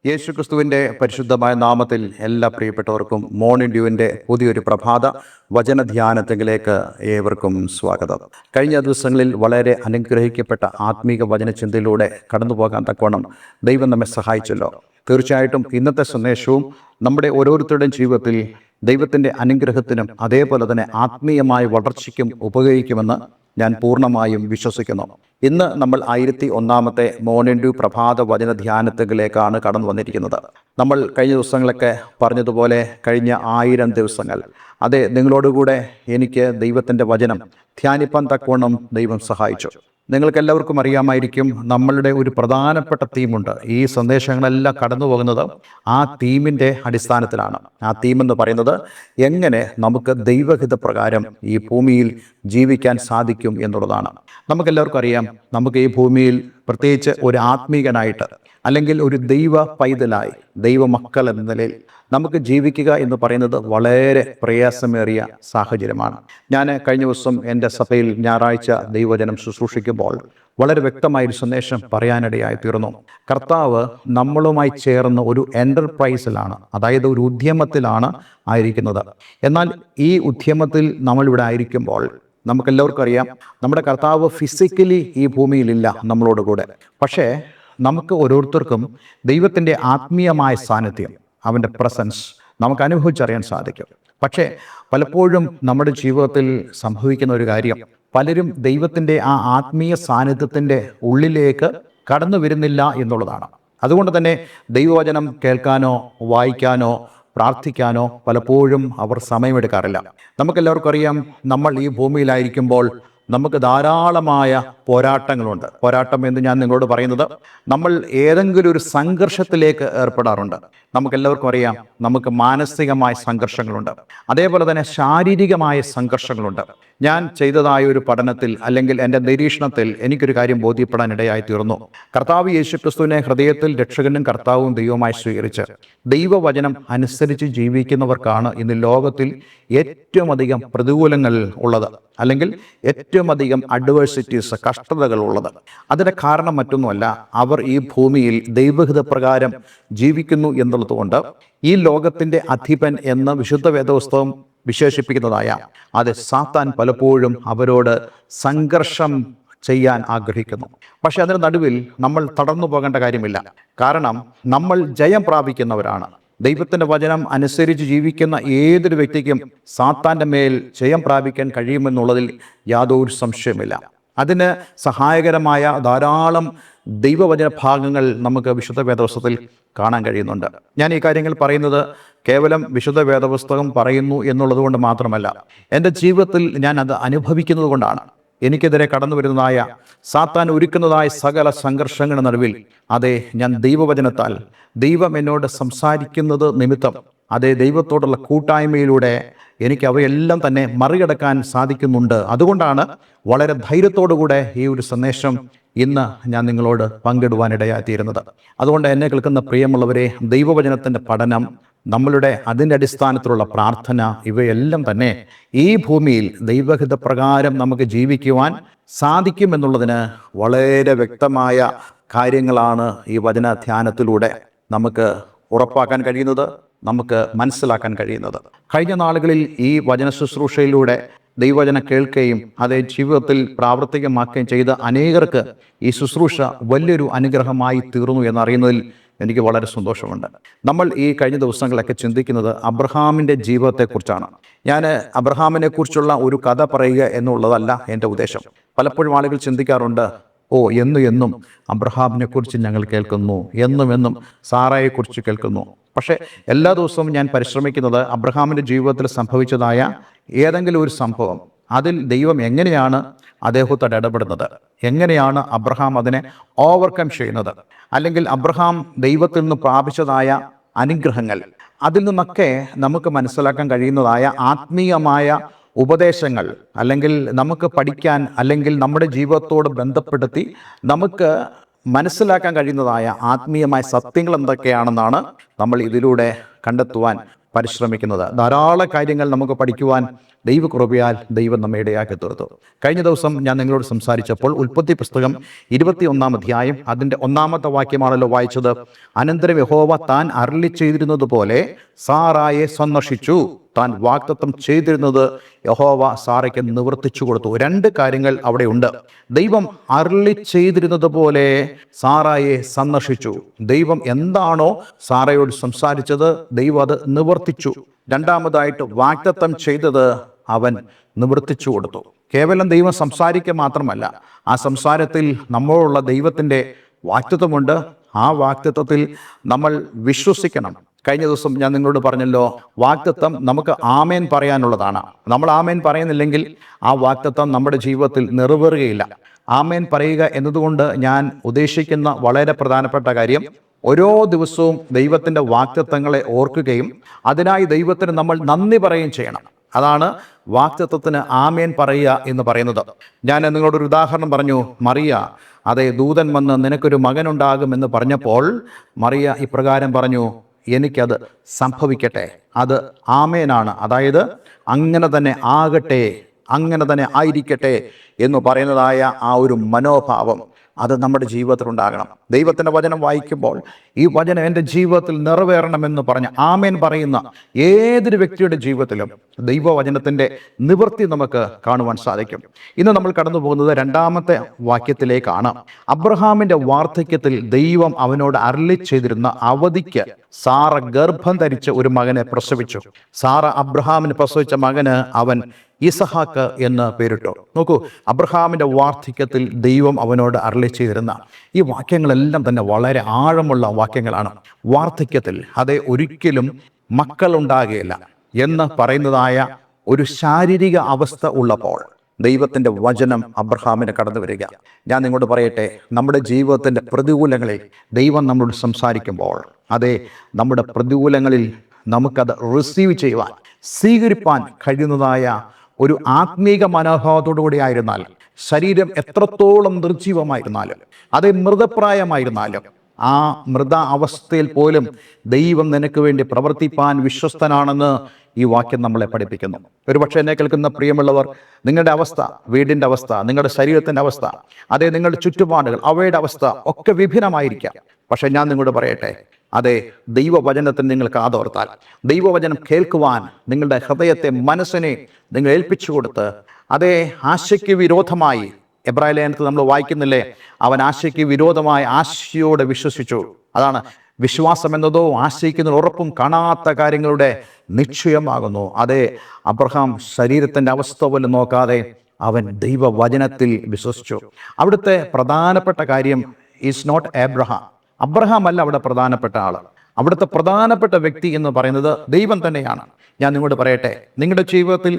യേശുക്രിസ്തുവിൻ്റെ പരിശുദ്ധമായ നാമത്തിൽ എല്ലാ പ്രിയപ്പെട്ടവർക്കും മോർണിംഗ് ഡ്യൂവിൻ്റെ പുതിയൊരു പ്രഭാത വചനധ്യാനത്തിലേക്ക് ഏവർക്കും സ്വാഗതം. കഴിഞ്ഞ ദിവസങ്ങളിൽ വളരെ അനുഗ്രഹിക്കപ്പെട്ട ആത്മീക വചനചിന്തയിലൂടെ കടന്നു പോകാൻ തക്കവണ്ണം ദൈവം നമ്മെ സഹായിച്ചല്ലോ. തീർച്ചയായിട്ടും ഇന്നത്തെ സന്ദേശവും നമ്മുടെ ഓരോരുത്തരുടെയും ജീവിതത്തിൽ ദൈവത്തിൻ്റെ അനുഗ്രഹത്തിനും അതേപോലെ തന്നെ ആത്മീയമായ വളർച്ചയ്ക്കും ഉപകരിക്കുമെന്ന് ഞാൻ പൂർണ്ണമായും വിശ്വസിക്കുന്നു. ഇന്ന് നമ്മൾ 1001 മോർണിംഗ് ഡ്യൂ പ്രഭാത വചന ധ്യാനത്തിലേക്കാണ് കടന്നു വന്നിരിക്കുന്നത്. നമ്മൾ കഴിഞ്ഞ ദിവസങ്ങളൊക്കെ പറഞ്ഞതുപോലെ കഴിഞ്ഞ 1000 ദിവസങ്ങൾ അതെ നിങ്ങളോടുകൂടെ എനിക്ക് ദൈവത്തിൻ്റെ വചനം ധ്യാനിപ്പാൻ തക്കവണ്ണം ദൈവം സഹായിച്ചു. നിങ്ങൾക്കെല്ലാവർക്കും അറിയാമായിരിക്കും, നമ്മളുടെ ഒരു പ്രധാനപ്പെട്ട തീമുണ്ട്. ഈ സന്ദേശങ്ങളെല്ലാം കടന്നു പോകുന്നത് ആ തീമിൻ്റെ അടിസ്ഥാനത്തിലാണ്. ആ തീമെന്ന് പറയുന്നത് എങ്ങനെ നമുക്ക് ദൈവഹിത പ്രകാരം ഈ ഭൂമിയിൽ ജീവിക്കാൻ സാധിക്കും എന്നുള്ളതാണ്. നമുക്കെല്ലാവർക്കും അറിയാം, നമുക്ക് ഈ ഭൂമിയിൽ പ്രത്യേകിച്ച് ഒരു ആത്മീകനായിട്ട് അല്ലെങ്കിൽ ഒരു ദൈവ പൈതലായി ദൈവമക്കൾ എന്ന നിലയിൽ നമുക്ക് ജീവിക്കുക എന്ന് പറയുന്നത് വളരെ പ്രയാസമേറിയ സാഹചര്യമാണ്. ഞാൻ കഴിഞ്ഞ ദിവസം എൻ്റെ സഭയിൽ ഞായറാഴ്ച ദൈവവചനം ശുശ്രൂഷിക്കുമ്പോൾ വളരെ വ്യക്തമായൊരു സന്ദേശം പറയാനിടയായി തീർന്നു. കർത്താവ് നമ്മളുമായി ചേർന്ന് ഒരു എൻ്റർപ്രൈസിലാണ്, അതായത് ഒരു ഉദ്യമത്തിലാണ് ആയിരിക്കുന്നത്. എന്നാൽ ഈ ഉദ്യമത്തിൽ നമ്മളിവിടെ ആയിരിക്കുമ്പോൾ നമുക്കെല്ലാവർക്കും അറിയാം, നമ്മുടെ കർത്താവ് ഫിസിക്കലി ഈ ഭൂമിയിലില്ല നമ്മളോട് കൂടെ. പക്ഷേ നമുക്ക് ഓരോരുത്തർക്കും ദൈവത്തിൻ്റെ ആത്മീയമായ സാന്നിധ്യം, അവൻ്റെ പ്രസൻസ് നമുക്ക് അനുഭവിച്ചറിയാൻ സാധിക്കും. പക്ഷേ പലപ്പോഴും നമ്മുടെ ജീവിതത്തിൽ സംഭവിക്കുന്ന ഒരു കാര്യം, പലരും ദൈവത്തിൻ്റെ ആ ആത്മീയ സാന്നിധ്യത്തിൻ്റെ ഉള്ളിലേക്ക് കടന്നു വരുന്നില്ല എന്നുള്ളതാണ്. അതുകൊണ്ട് തന്നെ ദൈവവചനം കേൾക്കാനോ വായിക്കാനോ പ്രാർത്ഥിക്കാനോ പലപ്പോഴും അവർ സമയമെടുക്കാറില്ല. നമുക്കെല്ലാവർക്കും അറിയാം, നമ്മൾ ഈ ഭൂമിയിലായിരിക്കുമ്പോൾ നമുക്ക് ധാരാളമായ പോരാട്ടങ്ങളുണ്ട്. പോരാട്ടം എന്ന് ഞാൻ നിങ്ങളോട് പറയുന്നത്, നമ്മൾ ഏതെങ്കിലും ഒരു സംഘർഷത്തിലേക്ക് ഏർപ്പെടാറുണ്ട്. നമുക്കെല്ലാവർക്കും അറിയാം, നമുക്ക് മാനസികമായ സംഘർഷങ്ങളുണ്ട്, അതേപോലെ തന്നെ ശാരീരികമായ സംഘർഷങ്ങളുണ്ട്. ഞാൻ ചെയ്തതായ ഒരു പഠനത്തിൽ അല്ലെങ്കിൽ എൻ്റെ നിരീക്ഷണത്തിൽ എനിക്കൊരു കാര്യം ബോധ്യപ്പെടാനിടയായി തീർന്നു. കർത്താവ് യേശുക്രിസ്തുവിനെ ഹൃദയത്തിൽ രക്ഷകനും കർത്താവും ദൈവമായി സ്വീകരിച്ച് ദൈവവചനം അനുസരിച്ച് ജീവിക്കുന്നവർക്കാണ് ഇന്ന് ലോകത്തിൽ ഏറ്റവും അധികം പ്രതികൂലങ്ങൾ ഉള്ളത്, അല്ലെങ്കിൽ ഏറ്റവും അധികം അഡ്വേഴ്സിറ്റീസ്, കഷ്ടതകൾ ഉള്ളത്. അതിൻ്റെ കാരണം മറ്റൊന്നുമല്ല, അവർ ഈ ഭൂമിയിൽ ദൈവഹിത പ്രകാരം ജീവിക്കുന്നു എന്നുള്ളതുകൊണ്ട് ഈ ലോകത്തിൻ്റെ അധിപൻ എന്ന് വിശുദ്ധ വേദപുസ്തകം വിശേഷിപ്പിക്കുന്നതായ അത് സാത്താൻ പലപ്പോഴും അവരോട് സംഘർഷം ചെയ്യാൻ ആഗ്രഹിക്കുന്നു. പക്ഷെ അതിന് നടുവിൽ നമ്മൾ തടർന്നു പോകേണ്ട കാര്യമില്ല. കാരണം നമ്മൾ ജയം പ്രാപിക്കുന്നവരാണ്. ദൈവത്തിൻ്റെ വചനം അനുസരിച്ച് ജീവിക്കുന്ന ഏതൊരു വ്യക്തിക്കും സാത്താൻ്റെ മേൽ ജയം പ്രാപിക്കാൻ കഴിയുമെന്നുള്ളതിൽ യാതൊരു സംശയമില്ല. അതിന് സഹായകരമായ ധാരാളം ദൈവവചന ഭാഗങ്ങൾ നമുക്ക് വിശുദ്ധ വേദപുസ്തകത്തിൽ കാണാൻ കഴിയുന്നുണ്ട്. ഞാൻ ഈ കാര്യങ്ങൾ പറയുന്നത് കേവലം വിശുദ്ധ വേദപുസ്തകം പറയുന്നു എന്നുള്ളത് കൊണ്ട് മാത്രമല്ല, എൻ്റെ ജീവിതത്തിൽ ഞാൻ അത് അനുഭവിക്കുന്നത് കൊണ്ടാണ്. എനിക്കെതിരെ കടന്നു വരുന്നതായ സാത്താൻ ഒരുക്കുന്നതായ സകല സംഘർഷങ്ങളുടെ നടുവിൽ അതെ ഞാൻ ദൈവവചനത്താൽ ദൈവം എന്നോട് സംസാരിക്കുന്നത് നിമിത്തം അതേ ദൈവത്തോടുള്ള കൂട്ടായ്മയിലൂടെ എനിക്ക് അവയെല്ലാം തന്നെ മറികടക്കാൻ സാധിക്കുന്നുണ്ട്. അതുകൊണ്ടാണ് വളരെ ധൈര്യത്തോടുകൂടെ ഈ ഒരു സന്ദേശം ഇന്ന് ഞാൻ നിങ്ങളോട് പങ്കിടുവാനിടയായിത്തീരുന്നത്. അതുകൊണ്ട് എന്നെ കേൾക്കുന്ന പ്രിയമുള്ളവരെ, ദൈവവചനത്തിൻ്റെ പഠനം, നമ്മളുടെ അതിൻ്റെ അടിസ്ഥാനത്തിലുള്ള പ്രാർത്ഥന, ഇവയെല്ലാം തന്നെ ഈ ഭൂമിയിൽ ദൈവഹിത പ്രകാരം നമുക്ക് ജീവിക്കുവാൻ സാധിക്കുമെന്നുള്ളതിന് വളരെ വ്യക്തമായ കാര്യങ്ങളാണ് ഈ വചന ധ്യാനത്തിലൂടെ നമുക്ക് ഉറപ്പാക്കാൻ കഴിയുന്നത്, നമുക്ക് മനസ്സിലാക്കാൻ കഴിയുന്നത്. കഴിഞ്ഞ നാളുകളിൽ ഈ വചന ശുശ്രൂഷയിലൂടെ ദൈവവചനം കേൾക്കുകയും അതേ ജീവിതത്തിൽ പ്രാവർത്തികമാക്കുകയും ചെയ്ത അനേകർക്ക് ഈ ശുശ്രൂഷ വലിയൊരു അനുഗ്രഹമായി തീർന്നു എന്നറിയുന്നതിൽ എനിക്ക് വളരെ സന്തോഷമുണ്ട്. നമ്മൾ ഈ കഴിഞ്ഞ ദിവസങ്ങളൊക്കെ ചിന്തിക്കുന്നത് അബ്രഹാമിൻ്റെ ജീവിതത്തെക്കുറിച്ചാണ്. ഞാൻ അബ്രഹാമിനെ കുറിച്ചുള്ള ഒരു കഥ പറയുക എന്നുള്ളതല്ല എൻ്റെ ഉദ്ദേശം. പലപ്പോഴും ആളുകൾ ചിന്തിക്കാറുണ്ട്, എന്നും അബ്രഹാമിനെ കുറിച്ച് ഞങ്ങൾ കേൾക്കുന്നു, എന്നും സാറായെക്കുറിച്ച് കേൾക്കുന്നു. പക്ഷേ എല്ലാ ദിവസവും ഞാൻ പരിശ്രമിക്കുന്നത് അബ്രഹാമിൻ്റെ ജീവിതത്തിൽ സംഭവിച്ചതായ ഏതെങ്കിലും ഒരു സംഭവം, അതിൽ ദൈവം എങ്ങനെയാണ് അദ്ദേഹത്തോട് ഇടപെടുന്നത്, എങ്ങനെയാണ് അബ്രഹാം അതിനെ ഓവർകം ചെയ്യുന്നത്, അല്ലെങ്കിൽ അബ്രഹാം ദൈവത്തിൽ നിന്ന് പ്രാപിച്ചതായ അനുഗ്രഹങ്ങൾ, അതിൽ നിന്നൊക്കെ നമുക്ക് മനസ്സിലാക്കാൻ കഴിയുന്നതായ ആത്മീയമായ ഉപദേശങ്ങൾ, അല്ലെങ്കിൽ നമുക്ക് പഠിക്കാൻ, അല്ലെങ്കിൽ നമ്മുടെ ജീവിതത്തോട് ബന്ധപ്പെടുത്തി നമുക്ക് മനസ്സിലാക്കാൻ കഴിയുന്നതായ ആത്മീയമായ സത്യങ്ങൾ എന്തൊക്കെയാണെന്നാണ് നമ്മൾ ഇതിലൂടെ കണ്ടെത്തുവാൻ പരിശ്രമിക്കുന്നത്. ധാരാളം കാര്യങ്ങൾ നമുക്ക് പഠിക്കുവാൻ ദൈവകൃപയാൽ ദൈവം നമ്മെ ഇടയാക്കി തീർത്തു. കഴിഞ്ഞ ദിവസം ഞാൻ നിങ്ങളോട് സംസാരിച്ചപ്പോൾ ഉൽപ്പത്തി പുസ്തകം 21 അധ്യായം അതിൻ്റെ 1-ാമത്തെ വാക്യമാണല്ലോ വായിച്ചത്. അനന്തരം യഹോവ താൻ അരുളി ചെയ്തിരുന്നത് പോലെ സാറായെ സന്ദർശിച്ചു. താൻ വാഗ്ദത്തം ചെയ്തിരുന്നത് യഹോവ സാറയ്ക്ക് നിവർത്തിച്ചു കൊടുത്തു. 2 കാര്യങ്ങൾ അവിടെ ഉണ്ട്. ദൈവം അരുളി ചെയ്തിരുന്നത് പോലെ സാറായെ സന്ദർശിച്ചു. ദൈവം എന്താണോ സാറയോട് സംസാരിച്ചത്, ദൈവം അത് നിവർത്തിച്ചു. രണ്ടാമതായിട്ട് വാഗ്ദത്തം ചെയ്തത് അവൻ നിവർത്തിച്ചു കൊടുത്തു. കേവലം ദൈവം സംസാരിക്കുക മാത്രമല്ല, ആ സംസാരത്തിൽ നമ്മളോടുള്ള ദൈവത്തിൻ്റെ വാഗ്ദത്തമുണ്ട്. ആ വാഗ്ദത്തത്തിൽ നമ്മൾ വിശ്വസിക്കണം. കഴിഞ്ഞ ദിവസം ഞാൻ നിങ്ങളോട് പറഞ്ഞല്ലോ, വാഗ്ദത്തം നമുക്ക് ആമേൻ പറയാനുള്ളതാണ്. നമ്മൾ ആമേൻ പറയുന്നില്ലെങ്കിൽ ആ വാഗ്ദത്തം നമ്മുടെ ജീവിതത്തിൽ നിറവേറുകയില്ല. ആമേൻ പറയുക എന്നതുകൊണ്ട് ഞാൻ ഉദ്ദേശിക്കുന്ന വളരെ പ്രധാനപ്പെട്ട കാര്യം, ഓരോ ദിവസവും ദൈവത്തിൻ്റെ വാഗ്ദത്തങ്ങളെ ഓർക്കുകയും അതിനായി ദൈവത്തിന് നമ്മൾ നന്ദി പറയുകയും ചെയ്യണം. അതാണ് വാഗ്ദത്തത്തിന് ആമേൻ പറയുക എന്ന് പറയുന്നത്. ഞാൻ നിങ്ങളോടൊരു ഉദാഹരണം പറഞ്ഞു. മറിയ, അതെ, ദൂതൻ വന്ന് നിനക്കൊരു മകനുണ്ടാകുമെന്ന് പറഞ്ഞപ്പോൾ മറിയ ഇപ്രകാരം പറഞ്ഞു, എനിക്കത് സംഭവിക്കട്ടെ. അത് ആമേനാണ്. അതായത് അങ്ങനെ തന്നെ ആകട്ടെ, അങ്ങനെ തന്നെ ആയിരിക്കട്ടെ എന്ന് പറയുന്നതായ ആ ഒരു മനോഭാവം അത് നമ്മുടെ ജീവിതത്തിൽ ഉണ്ടാകണം. ദൈവത്തിൻ്റെ വചനം വായിക്കുമ്പോൾ ഈ വചനം എൻ്റെ ജീവിതത്തിൽ നിറവേറണമെന്ന് പറഞ്ഞ് ആമേൻ പറയുന്ന ഏതൊരു വ്യക്തിയുടെ ജീവിതത്തിലും ദൈവവചനത്തിൻ്റെ നിവൃത്തി നമുക്ക് കാണുവാൻ സാധിക്കും. ഇന്ന് നമ്മൾ കടന്നു പോകുന്നത് 2-ാമത്തെ വാക്യത്തിലേക്കാണ്. അബ്രഹാമിൻ്റെ വാർദ്ധക്യത്തിൽ ദൈവം അവനോട് അരുളി ചെയ്തിരുന്ന അവധിക്ക് സാറ ഗർഭം ധരിച്ച് ഒരു മകനെ പ്രസവിച്ചു. സാറ അബ്രഹാമിന് പ്രസവിച്ച മകന് അവൻ ഇസഹാക്ക് എന്ന് പേരിട്ടു. നോക്കൂ, അബ്രഹാമിൻ്റെ വാർദ്ധക്യത്തിൽ ദൈവം അവനോട് അരുളി ചെയ്തിരുന്ന ഈ വാക്യങ്ങളെല്ലാം തന്നെ വളരെ ആഴമുള്ള വാക്യങ്ങളാണ്. വാർദ്ധക്യത്തിൽ, അതെ, ഒരിക്കലും മക്കളുണ്ടാകുകയില്ല എന്ന് പറയുന്നതായ ഒരു ശാരീരിക അവസ്ഥ ഉള്ളപ്പോൾ ദൈവത്തിൻ്റെ വചനം അബ്രഹാമിന് കടന്നു വരിക. ഞാൻ നിങ്ങളോട് പറയട്ടെ, നമ്മുടെ ജീവിതത്തിൻ്റെ പ്രതികൂലങ്ങളിൽ ദൈവം നമ്മളോട് സംസാരിക്കുമ്പോൾ, അതെ, നമ്മുടെ പ്രതികൂലങ്ങളിൽ നമുക്കത് റിസീവ് ചെയ്യുവാൻ, സ്വീകരിപ്പാൻ കഴിയുന്നതായ ഒരു ആത്മീക മനോഭാവത്തോടു കൂടി ആയിരുന്നാൽ, ശരീരം എത്രത്തോളം നിർജീവമായിരുന്നാലും, അത് മൃതപ്രായമായിരുന്നാലും, ആ മൃത അവസ്ഥയിൽ പോലും ദൈവം നിനക്ക് വേണ്ടി പ്രവർത്തിപ്പാൻ വിശ്വസ്തനാണെന്ന് ഈ വാക്യം നമ്മളെ പഠിപ്പിക്കുന്നു. ഒരുപക്ഷെ എന്നെ കേൾക്കുന്ന പ്രിയമുള്ളവർ, നിങ്ങളുടെ അവസ്ഥ, വീടിൻ്റെ അവസ്ഥ, നിങ്ങളുടെ ശരീരത്തിൻ്റെ അവസ്ഥ, അതേ, നിങ്ങളുടെ ചുറ്റുപാടുകൾ, അവയുടെ അവസ്ഥ ഒക്കെ വിഭിന്നമായിരിക്കാം. പക്ഷെ ഞാൻ നിങ്ങളോട് പറയട്ടെ, അതെ, ദൈവവചനത്തിന് നിങ്ങൾ കാതോർത്താൽ, ദൈവവചനം കേൾക്കുവാൻ നിങ്ങളുടെ ഹൃദയത്തെ, മനസ്സിനെ നിങ്ങൾ ഏൽപ്പിച്ചു കൊടുത്ത്, അതേ, ആശയ്ക്ക് വിരോധമായി, എബ്രായ ലേഖനത്തിൽ നമ്മൾ വായിക്കുന്നില്ലേ, അവൻ ആശയ്ക്ക് വിരോധമായി ആശയോടെ വിശ്വസിച്ചു. അതാണ് വിശ്വാസം എന്നതോ ആശയിക്കുന്ന ഉറപ്പും കാണാത്ത കാര്യങ്ങളുടെ നിശ്ചയമാകുന്നു. അതെ, അബ്രഹാം ശരീരത്തിൻ്റെ അവസ്ഥ പോലും നോക്കാതെ അവൻ ദൈവവചനത്തിൽ വിശ്വസിച്ചു. അവിടുത്തെ പ്രധാനപ്പെട്ട കാര്യം ഈസ് നോട്ട് അബ്രഹാം അല്ല അവിടെ പ്രധാനപ്പെട്ട ആൾ. അവിടുത്തെ പ്രധാനപ്പെട്ട വ്യക്തി എന്ന് പറയുന്നത് ദൈവം തന്നെയാണ്. ഞാൻ നിങ്ങളോട് പറയട്ടെ, നിങ്ങളുടെ ജീവിതത്തിൽ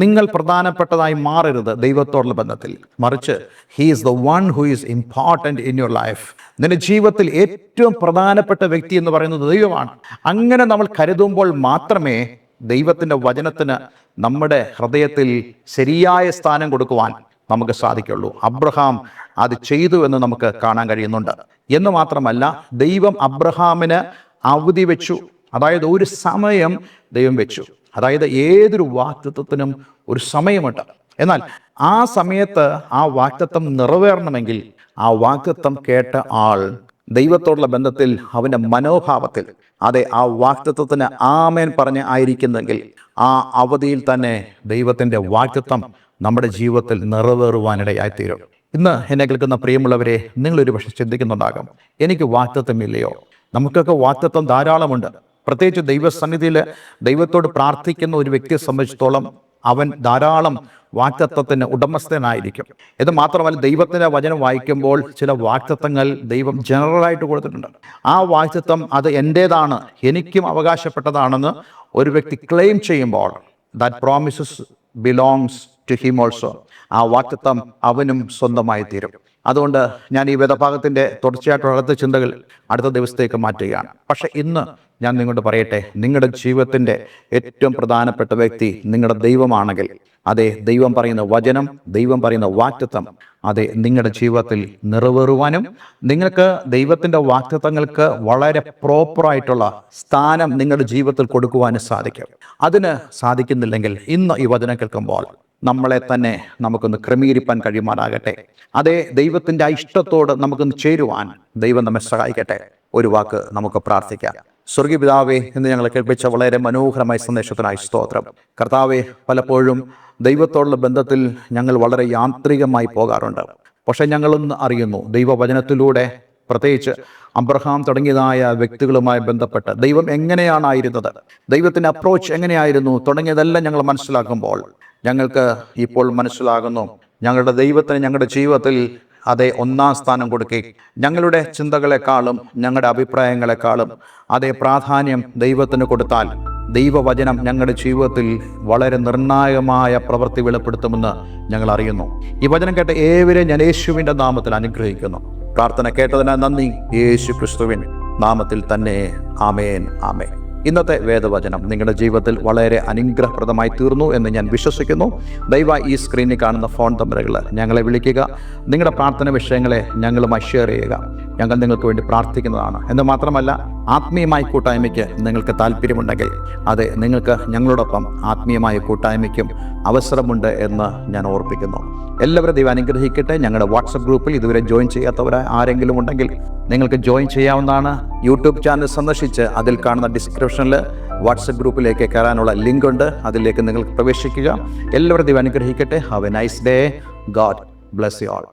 നിങ്ങൾ പ്രധാനപ്പെട്ടതായി മാറരുത് ദൈവത്തോടുള്ള ബന്ധത്തിൽ. മറിച്ച് he is the one who is important in your life. നിന്റെ ജീവിതത്തിൽ ഏറ്റവും പ്രധാനപ്പെട്ട വ്യക്തി എന്ന് പറയുന്നത് ദൈവമാണ്. അങ്ങനെ നമ്മൾ കരുതുമ്പോൾ മാത്രമേ ദൈവത്തിൻ്റെ വചനത്തിന് നമ്മുടെ ഹൃദയത്തിൽ ശരിയായ സ്ഥാനം കൊടുക്കുവാൻ നമുക്ക് സാധിക്കുള്ളൂ. അബ്രഹാം അത് ചെയ്തു എന്ന് നമുക്ക് കാണാൻ കഴിയുന്നുണ്ട്. എന്ന് മാത്രമല്ല, ദൈവം അബ്രഹാമിന് അവധി വെച്ചു. അതായത് ഒരു സമയം ദൈവം വെച്ചു. അതായത് ഏതൊരു വാഗ്ദത്തത്തിനും ഒരു സമയമുണ്ട്. എന്നാൽ ആ സമയത്ത് ആ വാഗ്ദത്തം നിറവേറണമെങ്കിൽ ആ വാഗ്ദത്തം കേട്ട ആൾ ദൈവത്തോടുള്ള ബന്ധത്തിൽ, അവൻ്റെ മനോഭാവത്തിൽ, അതെ, ആ വാഗ്ദത്തത്തിന് ആമേൻ പറഞ്ഞ് ആയിരിക്കുന്നെങ്കിൽ ആ അവധിയിൽ തന്നെ ദൈവത്തിൻ്റെ വാഗ്ദത്തം നമ്മുടെ ജീവിതത്തിൽ നിറവേറുവാനിടയായിത്തീരും. ഇന്ന് എന്നെ കേൾക്കുന്ന പ്രിയമുള്ളവരെ, നിങ്ങളൊരു പക്ഷെ ചിന്തിക്കുന്നുണ്ടാകാം, എനിക്ക് വാഗ്ദത്തമില്ലയോ? നമുക്കൊക്കെ വാഗ്ദത്തം ധാരാളമുണ്ട്. പ്രത്യേകിച്ച് ദൈവസന്നിധിയിൽ ദൈവത്തോട് പ്രാർത്ഥിക്കുന്ന ഒരു വ്യക്തിയെ സംബന്ധിച്ചിടത്തോളം അവൻ ധാരാളം വാഗ്ദത്തത്തിന് ഉടമസ്ഥനായിരിക്കും. ഇത് മാത്രമല്ല, ദൈവത്തിൻ്റെ വചനം വായിക്കുമ്പോൾ ചില വാഗ്ദത്തങ്ങൾ ദൈവം ജനറലായിട്ട് കൊടുത്തിട്ടുണ്ട്. ആ വാഗ്ദത്തം അത് എൻ്റേതാണ്, എനിക്കും അവകാശപ്പെട്ടതാണെന്ന് ഒരു വ്യക്തി ക്ലെയിം ചെയ്യുമ്പോൾ that promises belongs to him also. ആ വാഗ്ദത്തം അവനും സ്വന്തമായി തീരും. അതുകൊണ്ട് ഞാൻ ഈ വേദഭാഗത്തിൻ്റെ തുടർച്ചയായിട്ടുള്ള അടുത്ത ചിന്തകൾ അടുത്ത ദിവസത്തേക്ക് മാറ്റുകയാണ്. പക്ഷെ ഇന്ന് ഞാൻ നിങ്ങളോട് പറയട്ടെ, നിങ്ങളുടെ ജീവിതത്തിൻ്റെ ഏറ്റവും പ്രധാനപ്പെട്ട വ്യക്തി നിങ്ങളുടെ ദൈവമാണെങ്കിൽ അതെ, ദൈവം പറയുന്ന വചനം, ദൈവം പറയുന്ന വാഗ്ദത്തം അതെ നിങ്ങളുടെ ജീവിതത്തിൽ നിറവേറുവാനും നിങ്ങൾക്ക് ദൈവത്തിൻ്റെ വാഗ്ദത്തങ്ങൾക്ക് വളരെ പ്രോപ്പറായിട്ടുള്ള സ്ഥാനം നിങ്ങളുടെ ജീവിതത്തിൽ കൊടുക്കുവാനും സാധിക്കും. അതിന് സാധിക്കുന്നില്ലെങ്കിൽ ഇന്ന് ഈ വചനം കേൾക്കുമ്പോൾ നമ്മളെ തന്നെ നമുക്കൊന്ന് ക്രമീകരിപ്പാൻ കഴിയുമാറാകട്ടെ. അതേ, ദൈവത്തിൻ്റെ ആ ഇഷ്ടത്തോട് നമുക്കൊന്ന് ചേരുവാൻ ദൈവം നമ്മെ സഹായിക്കട്ടെ. ഒരു വാക്ക് നമുക്ക് പ്രാർത്ഥിക്കാം. സ്വർഗീയ പിതാവേ, ഇന്ന് ഞങ്ങളെ കേൾപ്പിച്ച വളരെ മനോഹരമായ സന്ദേശത്തിനായി സ്തോത്രം. കർത്താവേ, പലപ്പോഴും ദൈവത്തോടുള്ള ബന്ധത്തിൽ ഞങ്ങൾ വളരെ യാന്ത്രികമായി പോകാറുണ്ട്. പക്ഷേ ഞങ്ങളൊന്ന് അറിയുന്നു, ദൈവവചനത്തിലൂടെ പ്രത്യേകിച്ച് അബ്രഹാം തുടങ്ങിയതായ വ്യക്തികളുമായി ബന്ധപ്പെട്ട് ദൈവം എങ്ങനെയാണായിരുന്നത്, ദൈവത്തിൻ്റെ അപ്രോച്ച് എങ്ങനെയായിരുന്നു തുടങ്ങിയതെല്ലാം ഞങ്ങൾ മനസ്സിലാക്കുമ്പോൾ ഞങ്ങൾക്ക് ഇപ്പോൾ മനസ്സിലാകുന്നു, ഞങ്ങളുടെ ദൈവത്തിന് ഞങ്ങളുടെ ജീവിതത്തിൽ അതേ ഒന്നാം സ്ഥാനം കൊടുക്കുകയും ഞങ്ങളുടെ ചിന്തകളെക്കാളും ഞങ്ങളുടെ അഭിപ്രായങ്ങളെക്കാളും അതേ പ്രാധാന്യം ദൈവത്തിന് കൊടുത്താൽ ദൈവവചനം ഞങ്ങളുടെ ജീവിതത്തിൽ വളരെ നിർണായകമായ പ്രവൃത്തി വെളിപ്പെടുത്തുമെന്ന് ഞങ്ങൾ അറിയുന്നു. ഈ വചനം കേട്ട ഏവരെയും ഞാൻ യേശുവിൻ്റെ നാമത്തിൽ അനുഗ്രഹിക്കുന്നു. പ്രാർത്ഥന കേട്ടതിനാൽ നന്ദി. യേശു ക്രിസ്തുവിൻ നാമത്തിൽ തന്നെ. ആമേൻ, ആമേൻ. ഇന്നത്തെ വേദവചനം നിങ്ങളുടെ ജീവിതത്തിൽ വളരെ അനുഗ്രഹപ്രദമായി തീർന്നു എന്ന് ഞാൻ വിശ്വസിക്കുന്നു. ദയവായി ഈ സ്ക്രീനിൽ കാണുന്ന ഫോൺ നമ്പറുകൾ ഞങ്ങളെ വിളിക്കുക. നിങ്ങളുടെ പ്രാർത്ഥന വിഷയങ്ങളെ ഞങ്ങളുമായി ഷെയർ ചെയ്യുക. ഞങ്ങൾ നിങ്ങൾക്ക് വേണ്ടി പ്രാർത്ഥിക്കുന്നതാണ്. എന്ന് മാത്രമല്ല, ആത്മീയമായ കൂട്ടായ്മയ്ക്ക് നിങ്ങൾക്ക് താല്പര്യമുണ്ടെങ്കിൽ അതെ, നിങ്ങൾക്ക് ഞങ്ങളോടൊപ്പം ആത്മീയമായ കൂട്ടായ്മയ്ക്കും അവസരമുണ്ട് എന്ന് ഞാൻ ഓർപ്പിക്കുന്നു. എല്ലാവരും ദൈവം അനുഗ്രഹിക്കട്ടെ. ഞങ്ങളുടെ വാട്സപ്പ് ഗ്രൂപ്പിൽ ഇതുവരെ ജോയിൻ ചെയ്യാത്തവരായി ആരെങ്കിലും ഉണ്ടെങ്കിൽ നിങ്ങൾക്ക് ജോയിൻ ചെയ്യാവുന്നതാണ്. യൂട്യൂബ് ചാനൽ സന്ദർശിച്ച് അതിൽ കാണുന്ന ഡിസ്ക്രിപ്ഷനിൽ വാട്സപ്പ് ഗ്രൂപ്പിലേക്ക് കയറാനുള്ള ലിങ്ക് ഉണ്ട്. അതിലേക്ക് നിങ്ങൾക്ക് പ്രവേശിക്കുക. എല്ലാവരും ദൈവം അനുഗ്രഹിക്കട്ടെ. Have A nice day. God bless you all.